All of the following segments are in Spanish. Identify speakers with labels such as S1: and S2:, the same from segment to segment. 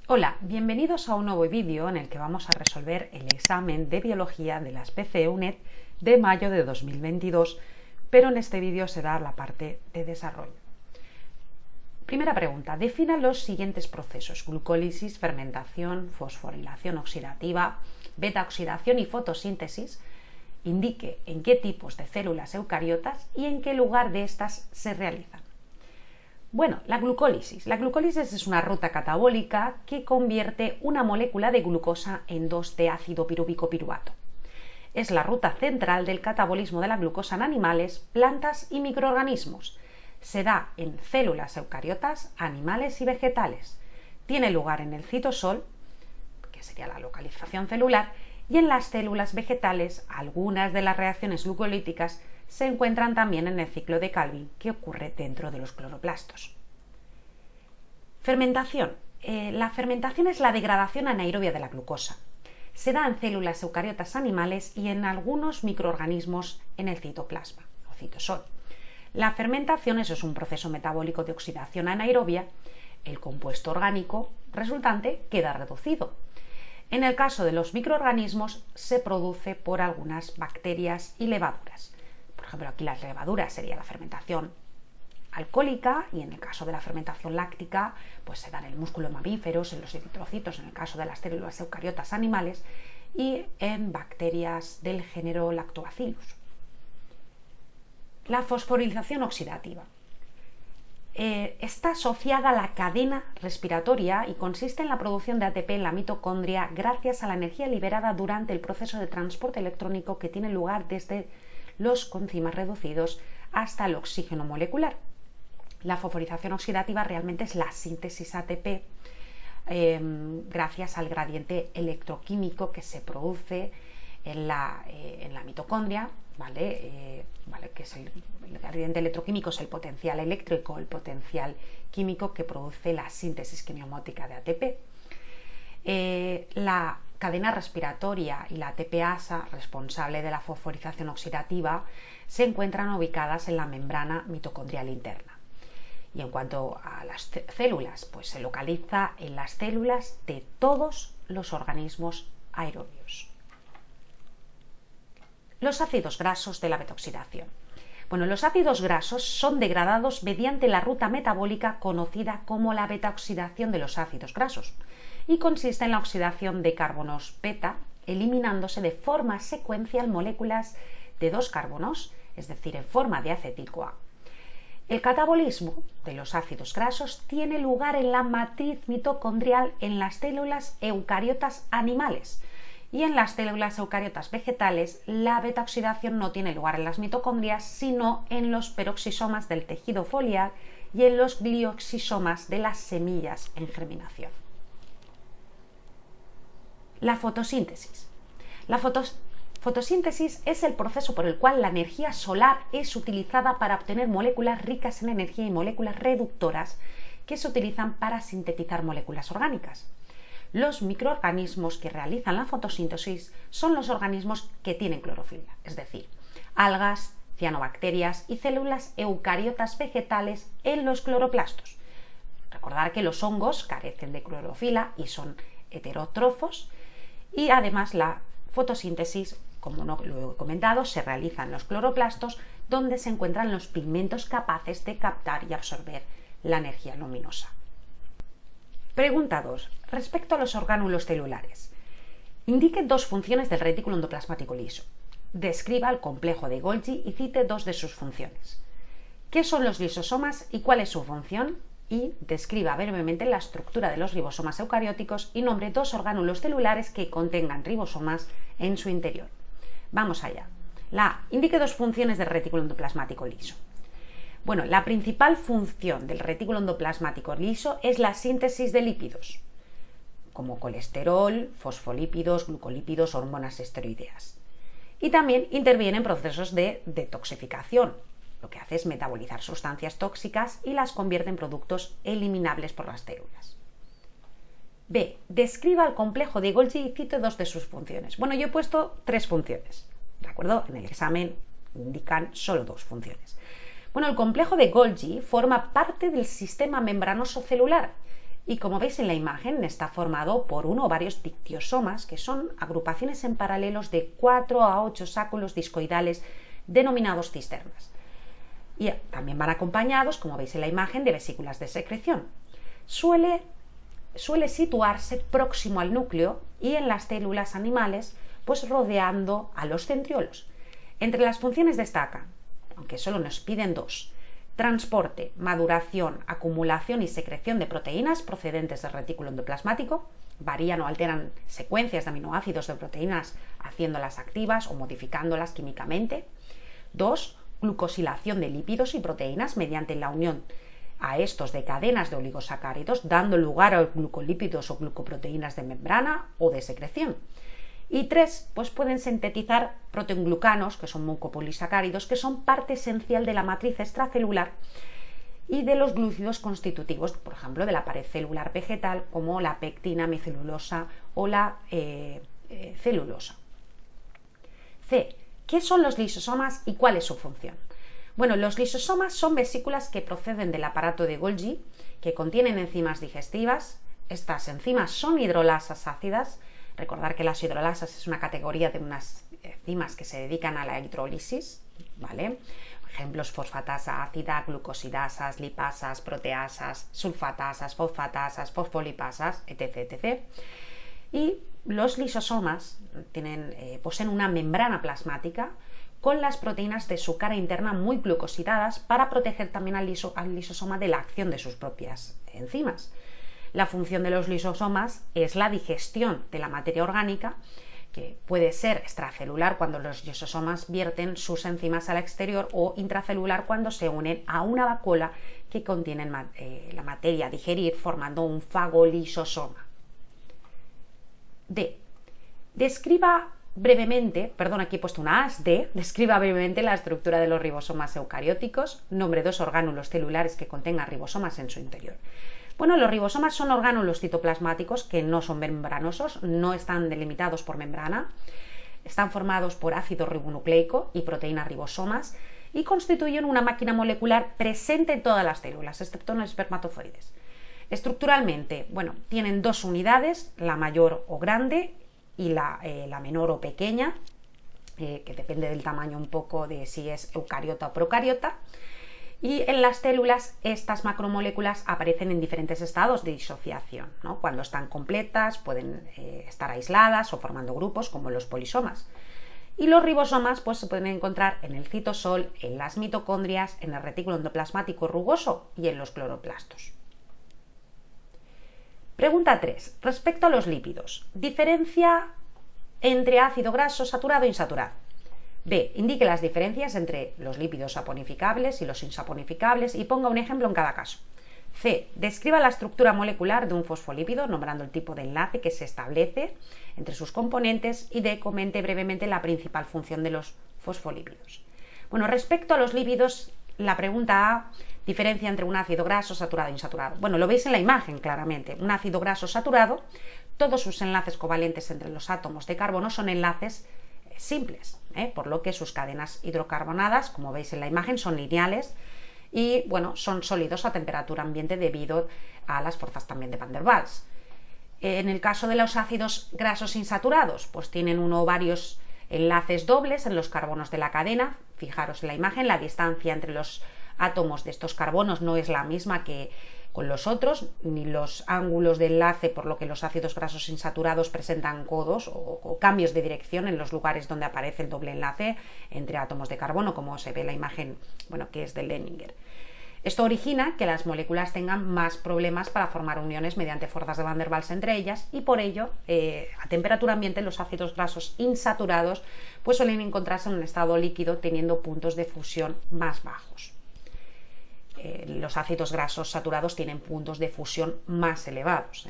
S1: Hola, bienvenidos a un nuevo vídeo en el que vamos a resolver el examen de biología de las PCE-UNED de mayo de 2022, pero en este vídeo será la parte de desarrollo. Primera pregunta, defina los siguientes procesos: glucólisis, fermentación, fosforilación oxidativa, beta-oxidación y fotosíntesis. Indique en qué tipos de células eucariotas y en qué lugar de estas se realizan. Bueno, la glucólisis. La glucólisis es una ruta catabólica que convierte una molécula de glucosa en 2-ácido pirúvico piruvato. Es la ruta central del catabolismo de la glucosa en animales, plantas y microorganismos. Se da en células eucariotas, animales y vegetales. Tiene lugar en el citosol, que sería la localización celular, y en las células vegetales algunas de las reacciones glucolíticas se encuentran también en el ciclo de Calvin, que ocurre dentro de los cloroplastos. Fermentación. La fermentación es la degradación anaerobia de la glucosa. Se da en células eucariotas animales y en algunos microorganismos en el citoplasma o citosol. La fermentación es un proceso metabólico de oxidación anaerobia. El compuesto orgánico resultante queda reducido. En el caso de los microorganismos se produce por algunas bacterias y levaduras. Por ejemplo, aquí las levaduras sería la fermentación alcohólica, y en el caso de la fermentación láctica pues se da en el músculo en mamíferos, en los eritrocitos, en el caso de las células eucariotas animales, y en bacterias del género Lactobacillus. La fosforilación oxidativa está asociada a la cadena respiratoria y consiste en la producción de ATP en la mitocondria gracias a la energía liberada durante el proceso de transporte electrónico que tiene lugar desde los coenzimas reducidos hasta el oxígeno molecular. La fosforilación oxidativa realmente es la síntesis ATP gracias al gradiente electroquímico que se produce en la mitocondria, ¿vale? Que es el gradiente electroquímico es el potencial eléctrico, el potencial químico que produce la síntesis quimiomótica de ATP. La cadena respiratoria y la ATPasa, responsable de la fosforilación oxidativa, se encuentran ubicadas en la membrana mitocondrial interna. Y en cuanto a las células, pues se localiza en las células de todos los organismos aerobios. Los ácidos grasos de la beta-oxidación. Bueno, los ácidos grasos son degradados mediante la ruta metabólica conocida como la beta-oxidación de los ácidos grasos y consiste en la oxidación de carbonos beta, eliminándose de forma secuencial moléculas de 2 carbonos, es decir, en forma de acetil-CoA. El catabolismo de los ácidos grasos tiene lugar en la matriz mitocondrial en las células eucariotas animales, y en las células eucariotas vegetales la beta-oxidación no tiene lugar en las mitocondrias, sino en los peroxisomas del tejido foliar y en los glioxisomas de las semillas en germinación. La fotosíntesis. La fotosíntesis es el proceso por el cual la energía solar es utilizada para obtener moléculas ricas en energía y moléculas reductoras que se utilizan para sintetizar moléculas orgánicas. Los microorganismos que realizan la fotosíntesis son los organismos que tienen clorofila, es decir, algas, cianobacterias y células eucariotas vegetales en los cloroplastos. Recordar que los hongos carecen de clorofila y son heterótrofos, y además la fotosíntesis, como no lo he comentado, se realiza en los cloroplastos, donde se encuentran los pigmentos capaces de captar y absorber la energía luminosa. Pregunta 2. Respecto a los orgánulos celulares. Indique 2 funciones del retículo endoplasmático liso. Describa el complejo de Golgi y cite 2 de sus funciones. ¿Qué son los lisosomas y cuál es su función? Y describa brevemente la estructura de los ribosomas eucarióticos y nombre 2 orgánulos celulares que contengan ribosomas en su interior. Vamos allá. Indique 2 funciones del retículo endoplasmático liso. Bueno, la principal función del retículo endoplasmático liso es la síntesis de lípidos, como colesterol, fosfolípidos, glucolípidos, hormonas esteroideas. Y también interviene en procesos de detoxificación. Lo que hace es metabolizar sustancias tóxicas y las convierte en productos eliminables por las células. B. Describa el complejo de Golgi y cite 2 de sus funciones. Bueno, yo he puesto 3 funciones, ¿de acuerdo? En el examen indican solo 2 funciones. Bueno, el complejo de Golgi forma parte del sistema membranoso celular Y como veis en la imagen, está formado por uno o varios dictiosomas, que son agrupaciones en paralelos de 4 a 8 sáculos discoidales denominados cisternas. Y también van acompañados, como veis en la imagen, de vesículas de secreción. Suele situarse próximo al núcleo y en las células animales, pues rodeando a los centriolos. Entre las funciones destacan, aunque solo nos piden dos: transporte, maduración, acumulación y secreción de proteínas procedentes del retículo endoplasmático. Varían o alteran secuencias de aminoácidos de proteínas haciéndolas activas o modificándolas químicamente. 2. Glucosilación de lípidos y proteínas mediante la unión a estos de cadenas de oligosacáridos, dando lugar a glucolípidos o glucoproteínas de membrana o de secreción. Y 3, pues pueden sintetizar proteoglucanos, que son mucopolisacáridos, que son parte esencial de la matriz extracelular y de los glúcidos constitutivos, por ejemplo, de la pared celular vegetal, como la pectina, micelulosa o la celulosa. C. ¿Qué son los lisosomas y cuál es su función? Bueno, los lisosomas son vesículas que proceden del aparato de Golgi, que contienen enzimas digestivas. Estas enzimas son hidrolasas ácidas. Recordar que las hidrolasas es una categoría de unas enzimas que se dedican a la hidrólisis, ¿vale? Ejemplos: fosfatasa ácida, glucosidasas, lipasas, proteasas, sulfatasas, fosfatasas, fosfolipasas, etc., etc. Y los lisosomas poseen una membrana plasmática con las proteínas de su cara interna muy glucosidadas para proteger también al lisosoma de la acción de sus propias enzimas. La función de los lisosomas es la digestión de la materia orgánica, que puede ser extracelular cuando los lisosomas vierten sus enzimas al exterior, o intracelular cuando se unen a una vacuola que contiene la materia a digerir, formando un fagolisosoma. D. Describa brevemente, perdón, aquí he puesto una as, describa brevemente la estructura de los ribosomas eucarióticos. Nombre 2 orgánulos celulares que contengan ribosomas en su interior. Bueno, los ribosomas son orgánulos citoplasmáticos que no son membranosos, no están delimitados por membrana, están formados por ácido ribonucleico y proteínas ribosomas y constituyen una máquina molecular presente en todas las células, excepto en los espermatozoides. Estructuralmente, bueno, tienen dos unidades, la mayor o grande y la menor o pequeña, que depende del tamaño un poco de si es eucariota o procariota. Y en las células estas macromoléculas aparecen en diferentes estados de disociación, ¿no? Cuando están completas pueden estar aisladas o formando grupos, como los polisomas. Y los ribosomas pues se pueden encontrar en el citosol, en las mitocondrias, en el retículo endoplasmático rugoso y en los cloroplastos. Pregunta 3. Respecto a los lípidos, diferencia entre ácido graso saturado e insaturado. B. Indique las diferencias entre los lípidos saponificables y los insaponificables y ponga un ejemplo en cada caso. C. Describa la estructura molecular de un fosfolípido, nombrando el tipo de enlace que se establece entre sus componentes. Y D. Comente brevemente la principal función de los fosfolípidos. Bueno, respecto a los lípidos, la pregunta A: diferencia entre un ácido graso saturado e insaturado. Bueno, lo veis en la imagen claramente. Un ácido graso saturado, todos sus enlaces covalentes entre los átomos de carbono son enlaces simples, por lo que sus cadenas hidrocarbonadas, como veis en la imagen, son lineales y bueno, son sólidos a temperatura ambiente debido a las fuerzas también de Van der Waals. En el caso de los ácidos grasos insaturados, pues tienen uno o varios enlaces dobles en los carbonos de la cadena. Fijaros en la imagen, la distancia entre los átomos de estos carbonos no es la misma que con los otros, ni los ángulos de enlace, por lo que los ácidos grasos insaturados presentan codos o cambios de dirección en los lugares donde aparece el doble enlace entre átomos de carbono, como se ve en la imagen, bueno, que es de Leninger. Esto origina que las moléculas tengan más problemas para formar uniones mediante fuerzas de Van der Waals entre ellas, y por ello, a temperatura ambiente, los ácidos grasos insaturados pues suelen encontrarse en un estado líquido teniendo puntos de fusión más bajos. Los ácidos grasos saturados tienen puntos de fusión más elevados.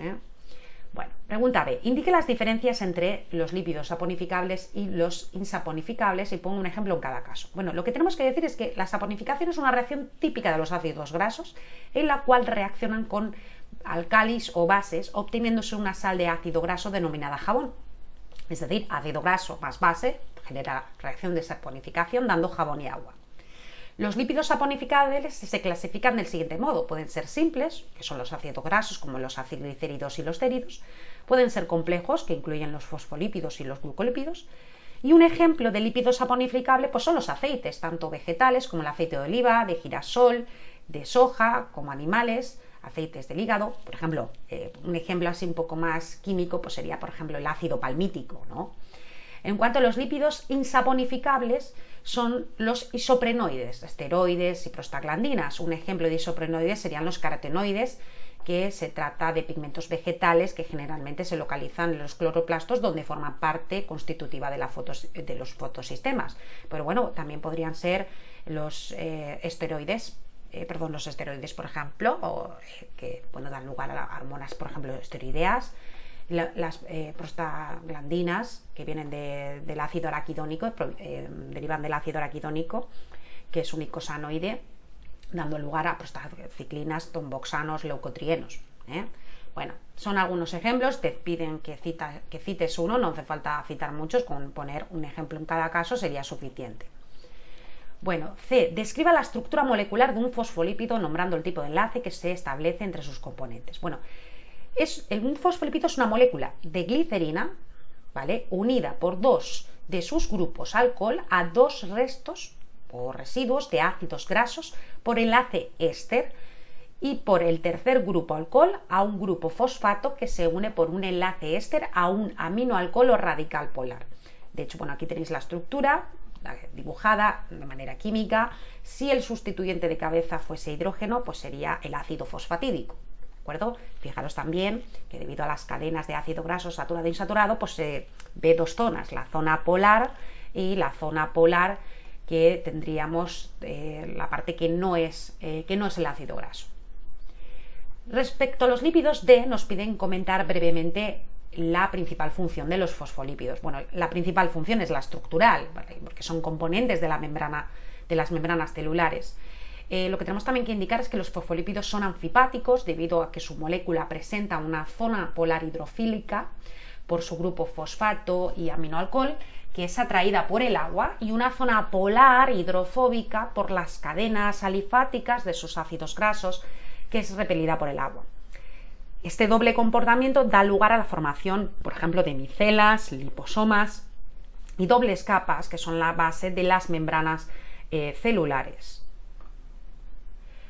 S1: Bueno, pregunta B. Indique las diferencias entre los lípidos saponificables y los insaponificables y pongo un ejemplo en cada caso. Bueno, lo que tenemos que decir es que la saponificación es una reacción típica de los ácidos grasos en la cual reaccionan con álcalis o bases, obteniéndose una sal de ácido graso denominada jabón. Es decir, ácido graso más base genera reacción de saponificación dando jabón y agua. Los lípidos saponificables se clasifican del siguiente modo. Pueden ser simples, que son los ácidos grasos como los acilglicéridos y los céridos. Pueden ser complejos, que incluyen los fosfolípidos y los glucolípidos. Y un ejemplo de lípido saponificable pues son los aceites, tanto vegetales como el aceite de oliva, de girasol, de soja, como animales, aceites del hígado. Por ejemplo, un ejemplo así un poco más químico pues sería, por ejemplo, el ácido palmítico, ¿no? En cuanto a los lípidos insaponificables, son los isoprenoides, esteroides y prostaglandinas. Un ejemplo de isoprenoides serían los carotenoides, que se trata de pigmentos vegetales que generalmente se localizan en los cloroplastos, donde forman parte constitutiva de los fotosistemas. Pero bueno, también podrían ser los esteroides, por ejemplo, que bueno, dan lugar a hormonas, por ejemplo, esteroideas. Las prostaglandinas, que vienen del ácido araquidónico, derivan del ácido araquidónico, que es un icosanoide, dando lugar a prostaciclinas, tomboxanos, leucotrienos. Bueno, son algunos ejemplos. Te piden que cites uno, no hace falta citar muchos, con poner un ejemplo en cada caso sería suficiente. Bueno, C. Describa la estructura molecular de un fosfolípido nombrando el tipo de enlace que se establece entre sus componentes. Bueno, un fosfolípido es una molécula de glicerina, ¿vale?, unida por dos de sus grupos alcohol a dos restos o residuos de ácidos grasos por enlace éster, y por el tercer grupo alcohol a un grupo fosfato que se une por un enlace éster a un aminoalcohol o radical polar. De hecho, bueno, aquí tenéis la estructura dibujada de manera química. Si el sustituyente de cabeza fuese hidrógeno, pues sería el ácido fosfatídico. ¿De acuerdo? Fijaros también que debido a las cadenas de ácido graso saturado e insaturado, pues se ve dos zonas, la zona polar y la zona polar, que tendríamos la parte que no es el ácido graso. Respecto a los lípidos, D, nos piden comentar brevemente la principal función de los fosfolípidos. Bueno, la principal función es la estructural, ¿vale?, porque son componentes de las membranas celulares. Lo que tenemos también que indicar es que los fosfolípidos son anfipáticos debido a que su molécula presenta una zona polar hidrofílica por su grupo fosfato y aminoalcohol, que es atraída por el agua, y una zona polar hidrofóbica por las cadenas alifáticas de sus ácidos grasos, que es repelida por el agua. Este doble comportamiento da lugar a la formación, por ejemplo, de micelas, liposomas y dobles capas, que son la base de las membranas celulares.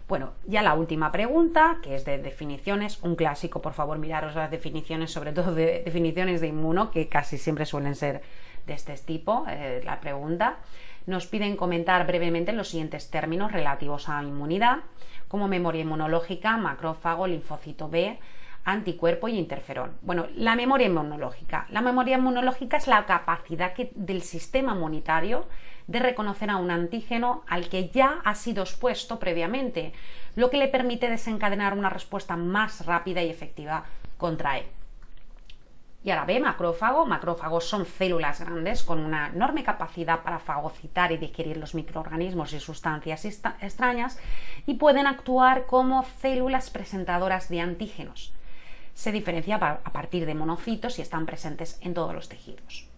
S1: Bueno, ya la última pregunta, que es de definiciones, un clásico. Por favor, miraros las definiciones, sobre todo de definiciones de inmuno, que casi siempre suelen ser de este tipo. La pregunta nos piden comentar brevemente los siguientes términos relativos a inmunidad, como memoria inmunológica, macrófago, linfocito B, anticuerpo y interferón. Bueno, la memoria inmunológica. La memoria inmunológica es la capacidad del sistema inmunitario de reconocer a un antígeno al que ya ha sido expuesto previamente, lo que le permite desencadenar una respuesta más rápida y efectiva contra él. Y ahora B, macrófago. Macrófagos son células grandes con una enorme capacidad para fagocitar y digerir los microorganismos y sustancias extrañas, y pueden actuar como células presentadoras de antígenos. Se diferencia a partir de monocitos y están presentes en todos los tejidos.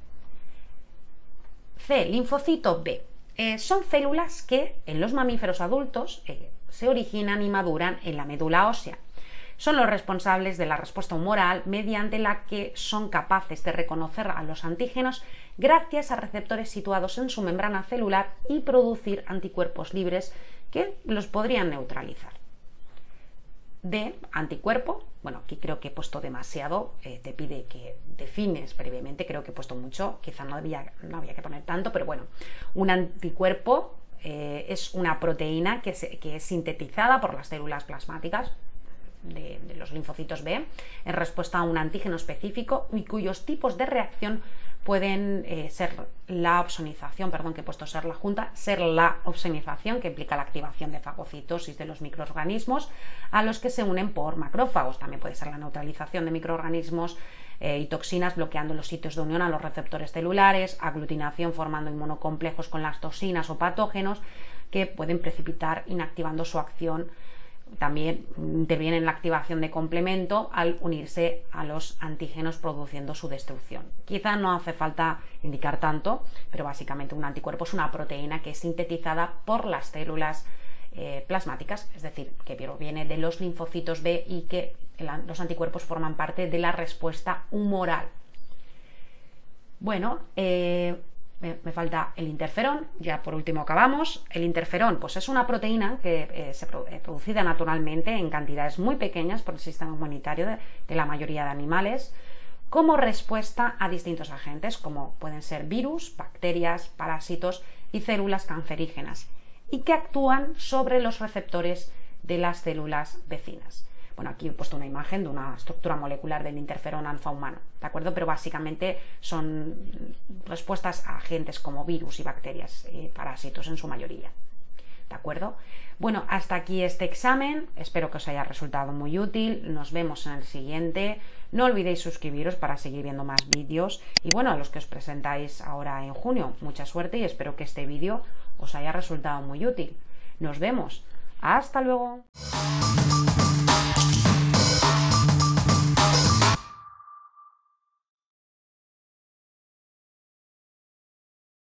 S1: C, linfocito B. Son células que en los mamíferos adultos se originan y maduran en la médula ósea. Son los responsables de la respuesta humoral, mediante la que son capaces de reconocer a los antígenos gracias a receptores situados en su membrana celular y producir anticuerpos libres que los podrían neutralizar. D, anticuerpo. Bueno, aquí creo que he puesto demasiado, te pide que defines brevemente, creo que he puesto mucho, quizá no había que poner tanto, pero bueno, un anticuerpo es una proteína que es sintetizada por las células plasmáticas de los linfocitos B en respuesta a un antígeno específico, y cuyos tipos de reacción pueden ser la opsonización, que he puesto ser la junta, ser la opsonización, que implica la activación de fagocitosis de los microorganismos a los que se unen por macrófagos. También puede ser la neutralización de microorganismos y toxinas bloqueando los sitios de unión a los receptores celulares, aglutinación formando inmunocomplejos con las toxinas o patógenos que pueden precipitar inactivando su acción también interviene en la activación de complemento al unirse a los antígenos produciendo su destrucción. Quizá no hace falta indicar tanto, pero básicamente un anticuerpo es una proteína que es sintetizada por las células plasmáticas, es decir, que proviene de los linfocitos B y que los anticuerpos forman parte de la respuesta humoral. Bueno, me falta el interferón, ya por último acabamos. El interferón pues es una proteína que es producida naturalmente en cantidades muy pequeñas por el sistema inmunitario de la mayoría de animales como respuesta a distintos agentes como pueden ser virus, bacterias, parásitos y células cancerígenas y que actúan sobre los receptores de las células vecinas. Bueno, aquí he puesto una imagen de una estructura molecular del interferón alfa humano, ¿de acuerdo? Pero básicamente son respuestas a agentes como virus y bacterias y parásitos en su mayoría, ¿de acuerdo? Bueno, hasta aquí este examen, espero que os haya resultado muy útil, nos vemos en el siguiente, no olvidéis suscribiros para seguir viendo más vídeos y bueno, a los que os presentáis ahora en junio, mucha suerte y espero que este vídeo os haya resultado muy útil. Nos vemos, hasta luego.